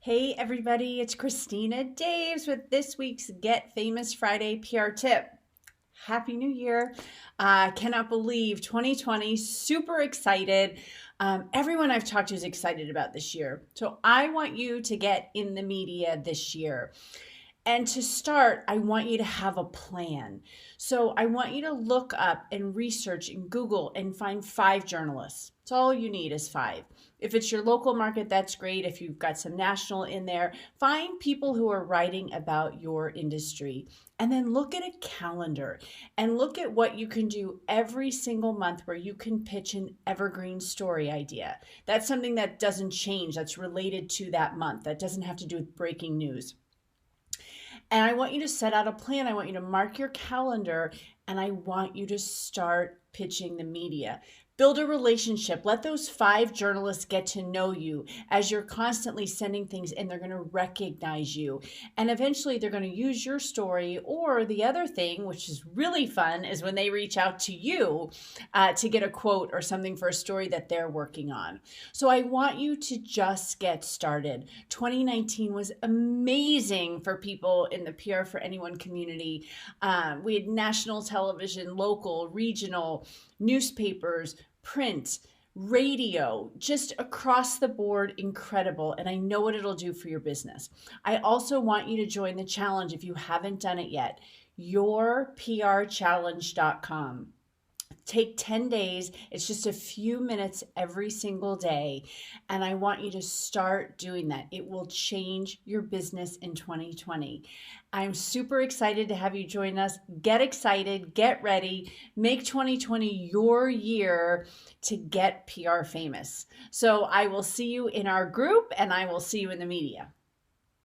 Hey everybody, it's Christina Daves with this week's Get Famous Friday PR tip. Happy New Year. Cannot believe 2020, super excited. Everyone I've talked to is excited about this year. So I want you to get in the media this year. And to start, I want you to have a plan. So I want you to look up and research in Google and find 5 journalists. It's all you need is 5. If it's your local market, that's great. If you've got some national in there, find people who are writing about your industry. And then look at a calendar and look at what you can do every single month where you can pitch an evergreen story idea. That's something that doesn't change, that's related to that month, that doesn't have to do with breaking news. And I want you to set out a plan. I want you to mark your calendar and I want you to start pitching the media. Build a relationship. Let those 5 journalists get to know you as you're constantly sending things and they're going to recognize you. And eventually they're going to use your story. Or the other thing, which is really fun, is when they reach out to you to get a quote or something for a story that they're working on. So I want you to just get started. 2019 was amazing for people in the PR for Anyone community. We had national television, local, regional, newspapers, print, radio, just across the board, incredible. And I know what it'll do for your business. I also want you to join the challenge if you haven't done it yet, yourprchallenge.com. Take 10 days. It's just a few minutes every single day. And I want you to start doing that. It will change your business in 2020. I'm super excited to have you join us. Get excited, get ready, make 2020 your year to get PR famous. So I will see you in our group and I will see you in the media.